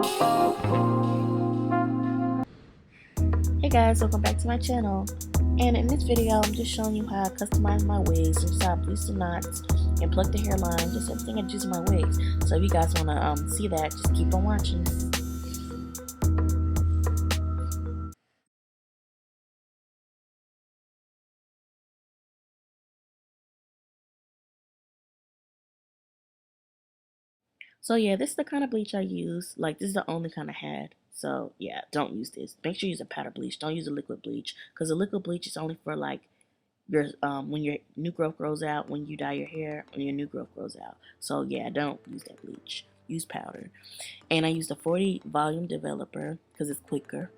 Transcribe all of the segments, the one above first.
Hey guys, welcome back to my channel. And in this video, I'm just showing you how I customize my wigs, just how I bleach the knots and pluck the hairline, just everything I do to my wigs. So if you guys want to see that, just keep on watching. So yeah, this is the kind of bleach I use. Like, this is the only kind I had. So yeah, don't use this. Make sure you use a powder bleach. Don't use a liquid bleach, because the liquid bleach is only for like your when your new growth grows out, when you dye your hair, when your new growth grows out. So yeah, don't use that bleach. Use powder. And I used a 40 volume developer because it's quicker.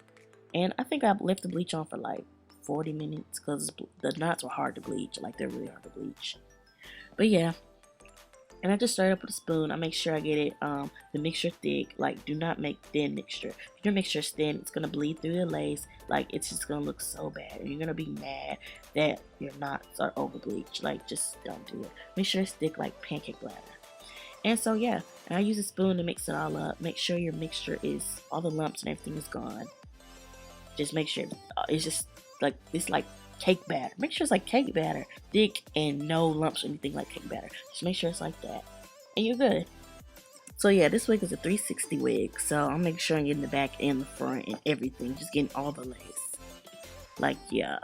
And I think I left the bleach on for like 40 minutes because the knots were hard to bleach. Like, they're really hard to bleach. But yeah. And I just start up with a spoon. I make sure I get it the mixture thick. Like, do not make thin mixture. If your mixture is thin, it's gonna bleed through the lace. Like, it's just gonna look so bad, and you're gonna be mad that your knots are over bleached. Like, just don't do it. Make sure it's thick like pancake batter. And so yeah, and I use a spoon to mix it all up. Make sure your mixture is, all the lumps and everything is gone. Just make sure it's just like, it's like cake batter. Make sure it's like cake batter, thick and no lumps or anything like cake batter. Just make sure it's like that, and you're good. So yeah, this wig is a 360 wig, so I'm making sure I'm getting the back and the front and everything, just getting all the lace. Like yeah,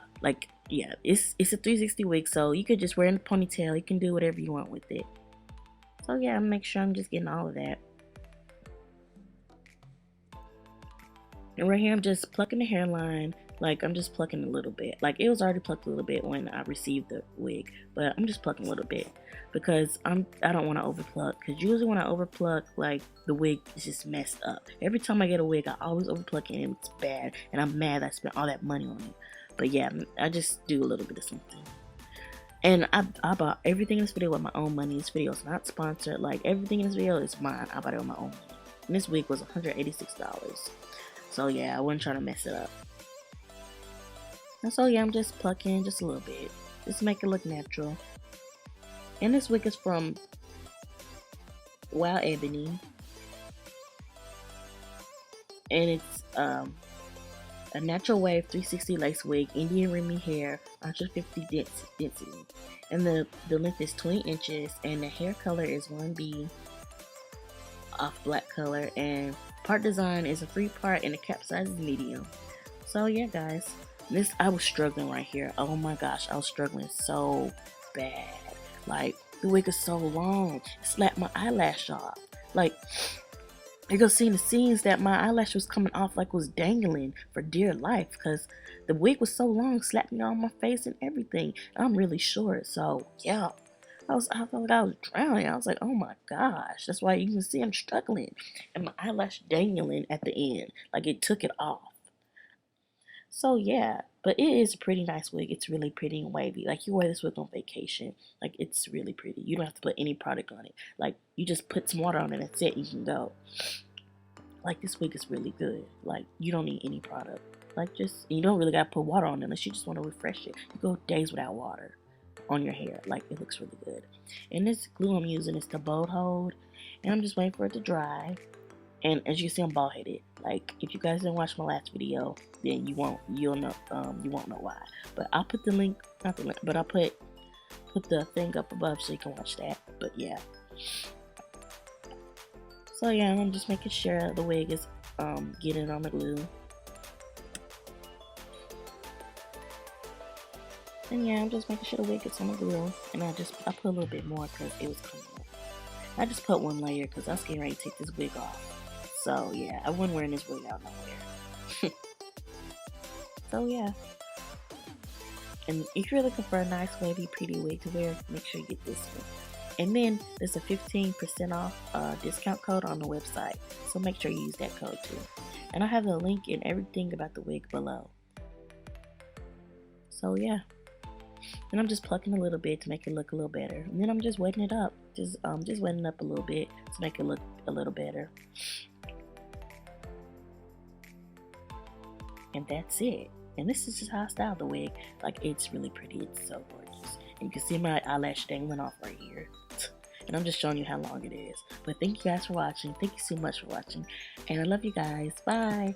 it's a 360 wig, so you could just wear in a ponytail. You can do whatever you want with it. So yeah, make sure I'm just getting all of that. And right here, I'm just plucking the hairline. Like, I'm just plucking a little bit. Like, it was already plucked a little bit when I received the wig, but I'm just plucking a little bit because I don't want to overpluck. Because usually when I overpluck, like, the wig is just messed up. Every time I get a wig, I always overpluck it, and it's bad, and I'm mad that I spent all that money on it. But yeah, I just do a little bit of something. And I bought everything in this video with my own money. This video is not sponsored. Like, everything in this video is mine. I bought it with my own money. And this wig was $186. So yeah, I wasn't trying to mess it up. And so yeah, I'm just plucking just a little bit. Just to make it look natural. And this wig is from Wowebony. And it's a natural wave 360 lace wig, Indian REMY hair, 150 density. And the length is 20 inches, and the hair color is 1B off black color, and part design is a free part, and the cap size is medium. So yeah, guys, I was struggling right here. Oh my gosh, I was struggling so bad. Like, the wig is so long, it slapped my eyelash off. Like, you can see in the scenes that my eyelash was coming off like it was dangling for dear life, because the wig was so long, slapped me on my face and everything. And I'm really short, so yeah. I felt like I was drowning. I was like, oh my gosh. That's why you can see I'm struggling. And my eyelash dangling at the end. Like, it took it off. So yeah, but it is a pretty nice wig. It's really pretty and wavy. Like, you wear this wig on vacation. Like, it's really pretty. You don't have to put any product on it. Like, you just put some water on it and that's it. You can go. Like, this wig is really good. Like, you don't need any product. Like, you don't really gotta put water on it unless you just want to refresh it. You go days without water on your hair. Like, it looks really good. And this glue I'm using is the Bold Hold, and I'm just waiting for it to dry. And as you can see, I'm bald headed. Like, if you guys didn't watch my last video, then you won't know why. But I'll put the link, not the link, but I'll put the thing up above so you can watch that. But yeah. So yeah, I'm just making sure the wig is getting on the glue. And yeah, I'm just making sure the wig gets on the glue. And I put a little bit more because it was coming up. I just put one layer because I was getting ready to take this wig off. So yeah, I wasn't wearing this wig out nowhere. So yeah. And if you're looking for a nice wavy pretty wig to wear, make sure you get this one. And then there's a 15% off discount code on the website. So make sure you use that code too. And I have the link and everything about the wig below. So yeah. And I'm just plucking a little bit to make it look a little better. And then I'm just wetting it up. Just wetting it up a little bit to make it look a little better. And that's it. And this is just how I style the wig. Like, it's really pretty. It's so gorgeous. And you can see my eyelash dangling off right here. and I'm just showing you how long it is. But thank you guys for watching. Thank you so much for watching, and I love you guys. Bye.